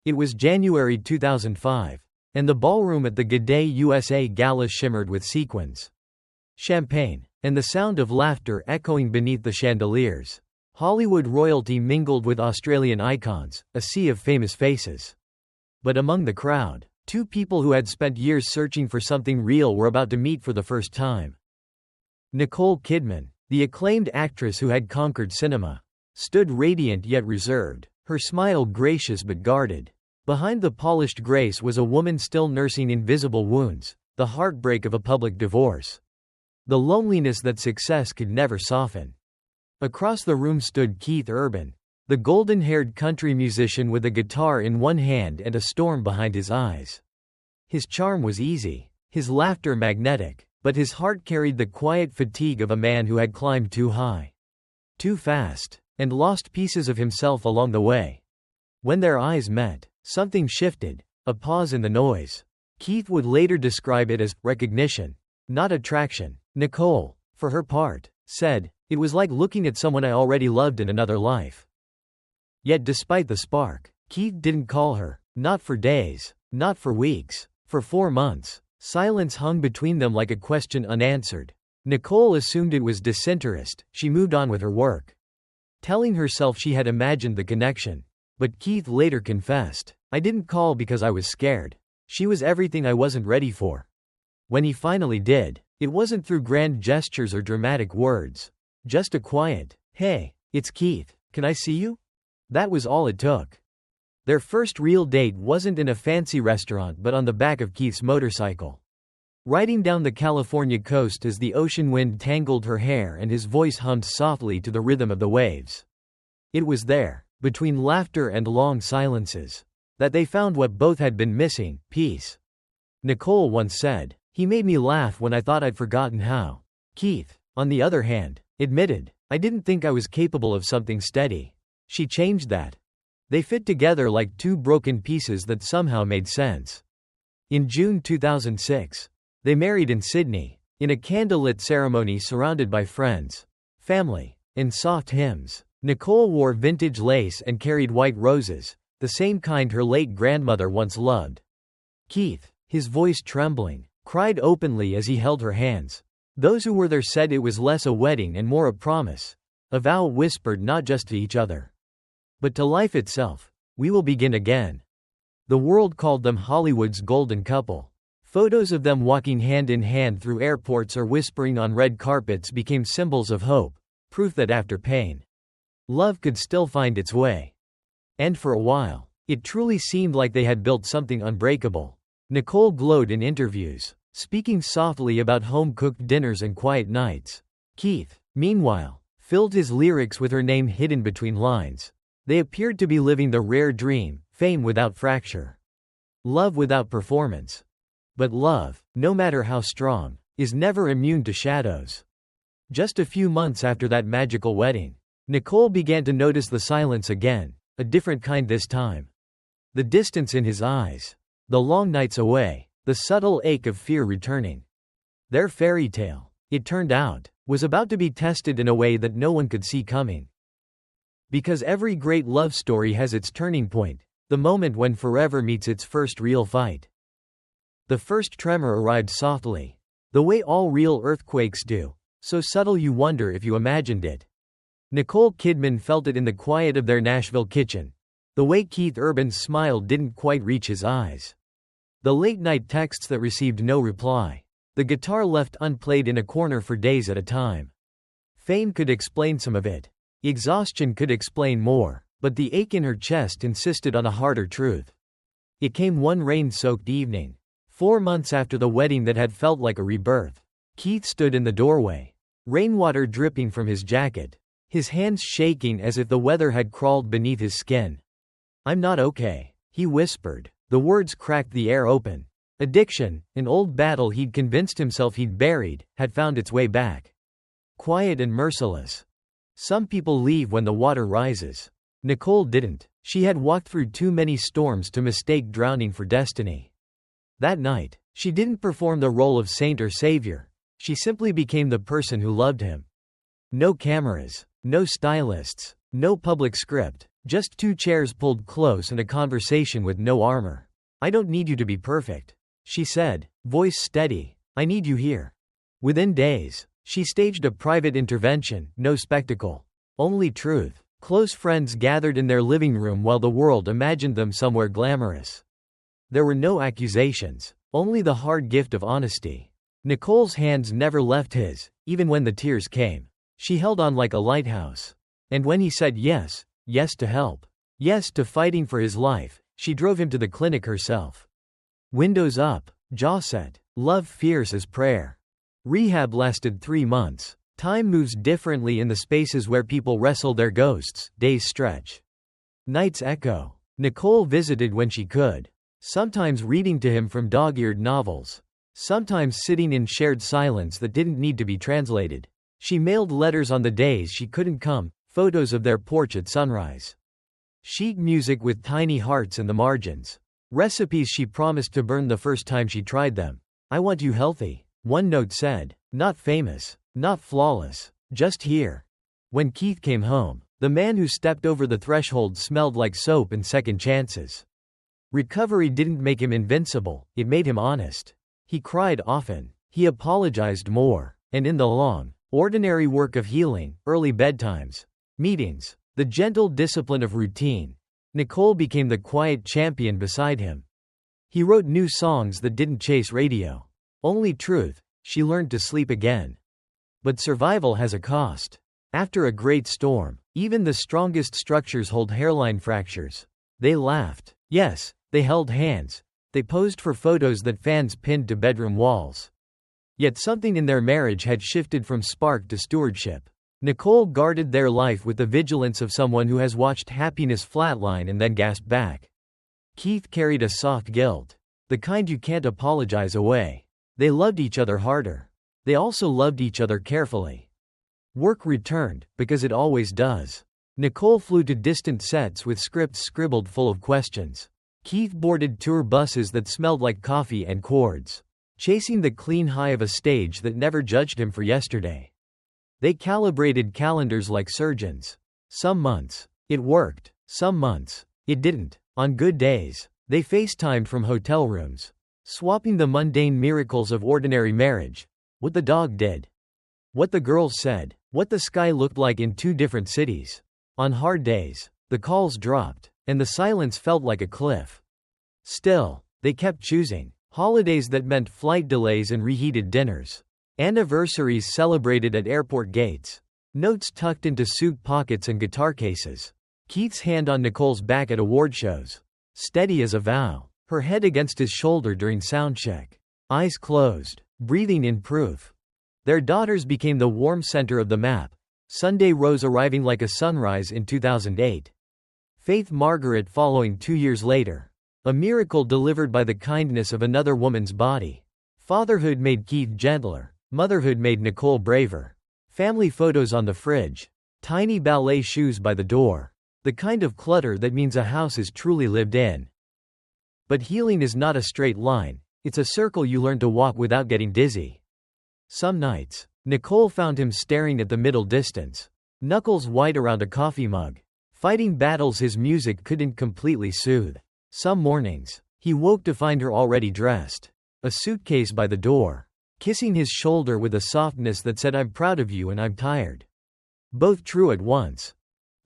It was January 2005, and the ballroom at the G'day USA Gala shimmered with sequins, champagne, and the sound of laughter echoing beneath the chandeliers. Hollywood royalty mingled with Australian icons, a sea of famous faces. But among the crowd, two people who had spent years searching for something real were about to meet for the first time. Nicole Kidman, the acclaimed actress who had conquered cinema, stood radiant yet reserved, her smile gracious but guarded. Behind the polished grace was a woman still nursing invisible wounds, the heartbreak of a public divorce, the loneliness that success could never soften. Across the room stood Keith Urban, the golden-haired country musician with a guitar in one hand and a storm behind his eyes. His charm was easy, his laughter magnetic, but his heart carried the quiet fatigue of a man who had climbed too high, too fast, and lost pieces of himself along the way. When their eyes met, something shifted, a pause in the noise. Keith would later describe it as recognition, not attraction. Nicole, for her part, said, "It was like looking at someone I already loved in another life." Yet despite the spark, Keith didn't call her, not for days, not for weeks, for 4 months. Silence hung between them like a question unanswered. Nicole assumed it was disinterest, she moved on with her work, telling herself she had imagined the connection. But Keith later confessed, "I didn't call because I was scared. She was everything I wasn't ready for." When he finally did, it wasn't through grand gestures or dramatic words. Just a quiet, "Hey, it's Keith, can I see you?" That was all it took. Their first real date wasn't in a fancy restaurant but on the back of Keith's motorcycle, riding down the California coast as the ocean wind tangled her hair and his voice hummed softly to the rhythm of the waves. It was there, between laughter and long silences, that they found what both had been missing, peace. Nicole once said, "He made me laugh when I thought I'd forgotten how." Keith, on the other hand, admitted, "I didn't think I was capable of something steady. She changed that." They fit together like two broken pieces that somehow made sense. In June 2006, they married in Sydney, in a candlelit ceremony surrounded by friends, family, and soft hymns. Nicole wore vintage lace and carried white roses, the same kind her late grandmother once loved. Keith, his voice trembling, cried openly as he held her hands. Those who were there said it was less a wedding and more a promise, a vow whispered not just to each other, but to life itself. "We will begin again." The world called them Hollywood's golden couple. Photos of them walking hand in hand through airports or whispering on red carpets became symbols of hope, proof that after pain, love could still find its way. And for a while, it truly seemed like they had built something unbreakable. Nicole glowed in interviews, speaking softly about home-cooked dinners and quiet nights. Keith, meanwhile, filled his lyrics with her name hidden between lines. They appeared to be living the rare dream, fame without fracture, love without performance. But love, no matter how strong, is never immune to shadows. Just a few months after that magical wedding, Nicole began to notice the silence again, a different kind this time. The distance in his eyes, the long nights away, the subtle ache of fear returning. Their fairy tale, it turned out, was about to be tested in a way that no one could see coming. Because every great love story has its turning point, the moment when forever meets its first real fight. The first tremor arrived softly, the way all real earthquakes do, so subtle you wonder if you imagined it. Nicole Kidman felt it in the quiet of their Nashville kitchen, the way Keith Urban's smile didn't quite reach his eyes, the late-night texts that received no reply, the guitar left unplayed in a corner for days at a time. Fame could explain some of it, exhaustion could explain more, but the ache in her chest insisted on a harder truth. It came one rain-soaked evening, 4 months after the wedding that had felt like a rebirth. Keith stood in the doorway, rainwater dripping from his jacket, his hands shaking as if the weather had crawled beneath his skin. "I'm not okay," he whispered. The words cracked the air open. Addiction, an old battle he'd convinced himself he'd buried, had found its way back. Quiet and merciless. Some people leave when the water rises. Nicole didn't. She had walked through too many storms to mistake drowning for destiny. That night, she didn't perform the role of saint or savior. She simply became the person who loved him. No cameras, no stylists, no public script, Just two chairs pulled close and a conversation with no armor. "I don't need you to be perfect," she said, voice steady. "I need you here." Within days, she staged a private intervention, no spectacle. Only truth. Close friends gathered in their living room while the world imagined them somewhere glamorous. There were no accusations, only the hard gift of honesty. Nicole's hands never left his, even when the tears came. She held on like a lighthouse. And when he said yes, yes to help, yes to fighting for his life, she drove him to the clinic herself. Windows up, jaw set, love fierce as prayer. Rehab lasted 3 months. Time moves differently in the spaces where people wrestle their ghosts, days stretch. Nights echo. Nicole visited when she could. Sometimes reading to him from dog-eared novels. Sometimes sitting in shared silence that didn't need to be translated. She mailed letters on the days she couldn't come, photos of their porch at sunrise. Sheet music with tiny hearts in the margins. Recipes she promised to burn the first time she tried them. "I want you healthy," one note said. "Not famous. Not flawless. Just here." When Keith came home, the man who stepped over the threshold smelled like soap and second chances. Recovery didn't make him invincible, it made him honest. He cried often. He apologized more. And in the long, ordinary work of healing, early bedtimes, meetings, the gentle discipline of routine, Nicole became the quiet champion beside him. He wrote new songs that didn't chase radio. Only truth. She learned to sleep again. But survival has a cost. After a great storm, even the strongest structures hold hairline fractures. They laughed. Yes, they held hands. They posed for photos that fans pinned to bedroom walls. Yet something in their marriage had shifted from spark to stewardship. Nicole guarded their life with the vigilance of someone who has watched happiness flatline and then gasp back. Keith carried a soft guilt. The kind you can't apologize away. They loved each other harder. They also loved each other carefully. Work returned, because it always does. Nicole flew to distant sets with scripts scribbled full of questions. Keith boarded tour buses that smelled like coffee and chords, chasing the clean high of a stage that never judged him for yesterday. They calibrated calendars like surgeons. Some months, it worked. Some months, it didn't. On good days, they FaceTimed from hotel rooms, swapping the mundane miracles of ordinary marriage. What the dog did. What the girls said. What the sky looked like in 2 different cities. On hard days, the calls dropped, and the silence felt like a cliff. Still, they kept choosing. Holidays that meant flight delays and reheated dinners. Anniversaries celebrated at airport gates. Notes tucked into suit pockets and guitar cases. Keith's hand on Nicole's back at award shows. Steady as a vow. Her head against his shoulder during soundcheck. Eyes closed. Breathing in proof. Their daughters became the warm center of the map. Sunday Rose arriving like a sunrise in 2008. Faith Margaret following 2 years later. A miracle delivered by the kindness of another woman's body. Fatherhood made Keith gentler. Motherhood made Nicole braver. Family photos on the fridge. Tiny ballet shoes by the door. The kind of clutter that means a house is truly lived in. But healing is not a straight line. It's a circle you learn to walk without getting dizzy. Some nights, Nicole found him staring at the middle distance, knuckles white around a coffee mug, fighting battles his music couldn't completely soothe. Some mornings, he woke to find her already dressed, a suitcase by the door, kissing his shoulder with a softness that said, "I'm proud of you and I'm tired." Both true at once.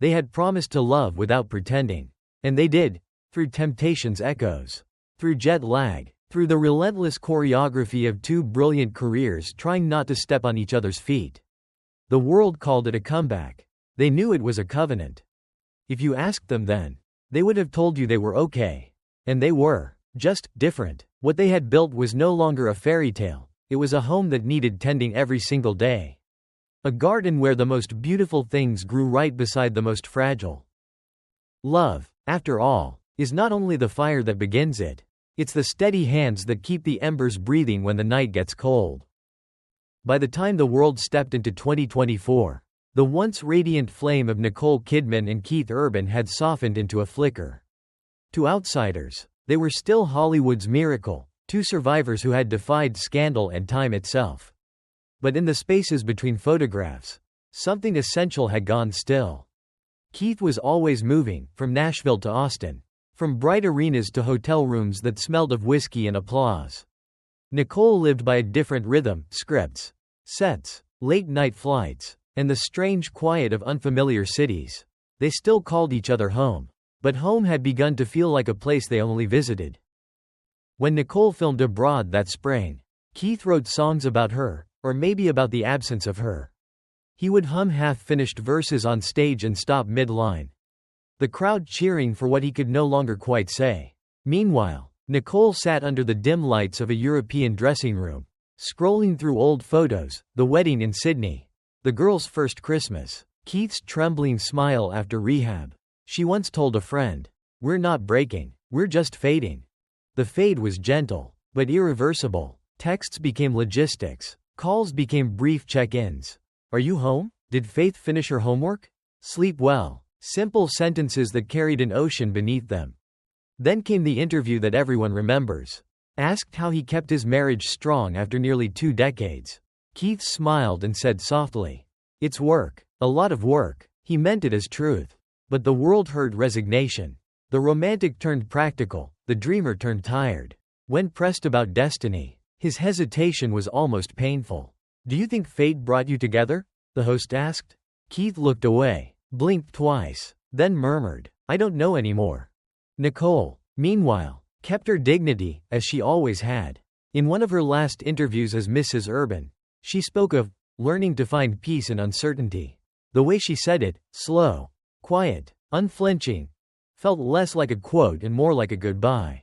They had promised to love without pretending. And they did, through temptation's echoes, through jet lag, through the relentless choreography of 2 brilliant careers trying not to step on each other's feet. The world called it a comeback. They knew it was a covenant. If you asked them then, they would have told you they were okay. And they were, just different. What they had built was no longer a fairy tale. It was a home that needed tending every single day. A garden where the most beautiful things grew right beside the most fragile. Love, after all, is not only the fire that begins it. It's the steady hands that keep the embers breathing when the night gets cold. By the time the world stepped into 2024, the once radiant flame of Nicole Kidman and Keith Urban had softened into a flicker. To outsiders, they were still Hollywood's miracle, 2 survivors who had defied scandal and time itself. But in the spaces between photographs, something essential had gone still. Keith was always moving, from Nashville to Austin. From bright arenas to hotel rooms that smelled of whiskey and applause. Nicole lived by a different rhythm, scripts, sets, late-night flights, and the strange quiet of unfamiliar cities. They still called each other home. But home had begun to feel like a place they only visited. When Nicole filmed abroad that spring, Keith wrote songs about her, or maybe about the absence of her. He would hum half-finished verses on stage and stop mid-line. The crowd cheering for what he could no longer quite say. Meanwhile, Nicole sat under the dim lights of a European dressing room, scrolling through old photos, the wedding in Sydney, the girl's first Christmas, Keith's trembling smile after rehab. She once told a friend, "We're not breaking, we're just fading." The fade was gentle, but irreversible. Texts became logistics. Calls became brief check-ins. Are you home? Did Faith finish her homework? Sleep well. Simple sentences that carried an ocean beneath them. Then came the interview that everyone remembers. Asked how he kept his marriage strong after nearly 2 decades, Keith smiled and said softly, "It's work. A lot of work." He meant it as truth. But the world heard resignation. The romantic turned practical, the dreamer turned tired. When pressed about destiny, his hesitation was almost painful. "Do you think fate brought you together?" the host asked. Keith looked away, blinked twice, then murmured, "I don't know anymore." Nicole, meanwhile, kept her dignity, as she always had. In one of her last interviews as Mrs. Urban, she spoke of learning to find peace in uncertainty. The way she said it, slow, quiet, unflinching, felt less like a quote and more like a goodbye.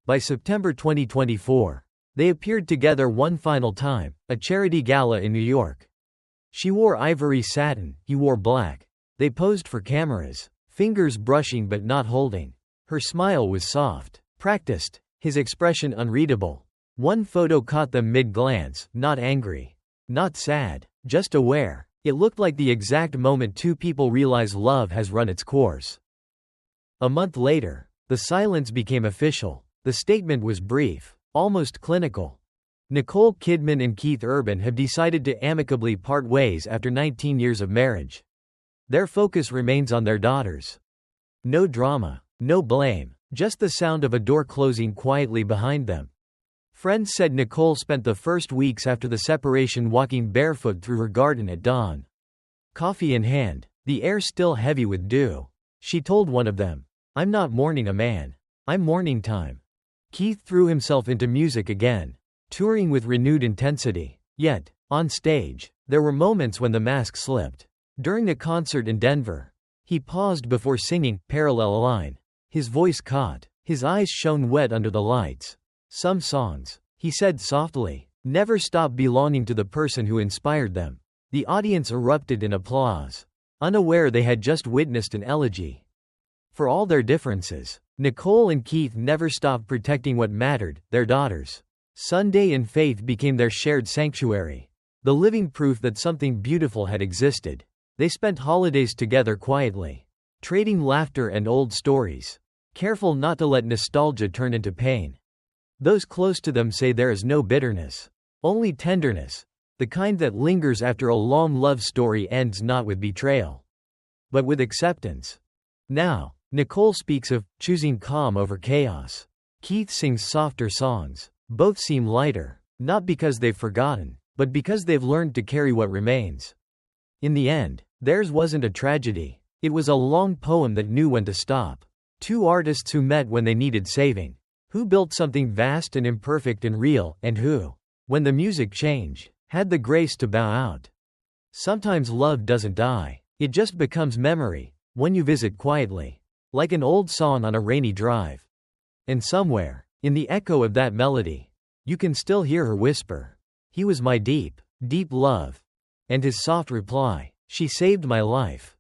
By September 2024, they appeared together one final time, a charity gala in New York. She wore ivory satin, he wore black. They posed for cameras, fingers brushing but not holding. Her smile was soft, practiced, his expression unreadable. One photo caught them mid-glance, not angry, not sad, just aware. It looked like the exact moment two people realize love has run its course. A month later, the silence became official. The statement was brief, almost clinical. Nicole Kidman and Keith Urban have decided to amicably part ways after 19 years of marriage. Their focus remains on their daughters. No drama, no blame, just the sound of a door closing quietly behind them. Friends said Nicole spent the first weeks after the separation walking barefoot through her garden at dawn. Coffee in hand, the air still heavy with dew. She told one of them, "I'm not mourning a man. I'm mourning time." Keith threw himself into music again, touring with renewed intensity. Yet, on stage, there were moments when the mask slipped. During a concert in Denver, he paused before singing "Parallel Line." His voice caught, his eyes shone wet under the lights. "Some songs," he said softly, "never stop belonging to the person who inspired them." The audience erupted in applause, unaware they had just witnessed an elegy. For all their differences, Nicole and Keith never stopped protecting what mattered, their daughters. Sunday and faith became their shared sanctuary, the living proof that something beautiful had existed. They spent holidays together quietly, trading laughter and old stories, careful not to let nostalgia turn into pain. Those close to them say there is no bitterness, only tenderness, the kind that lingers after a long love story ends not with betrayal, but with acceptance. Now, Nicole speaks of choosing calm over chaos. Keith sings softer songs. Both seem lighter, not because they've forgotten, but because they've learned to carry what remains. In the end, theirs wasn't a tragedy. It was a long poem that knew when to stop. Two artists who met when they needed saving. Who built something vast and imperfect and real, and who, when the music changed, had the grace to bow out. Sometimes love doesn't die. It just becomes memory, one you visit quietly, like an old song on a rainy drive. And somewhere, in the echo of that melody, you can still hear her whisper, "He was my deep, deep love." And his soft reply, "She saved my life."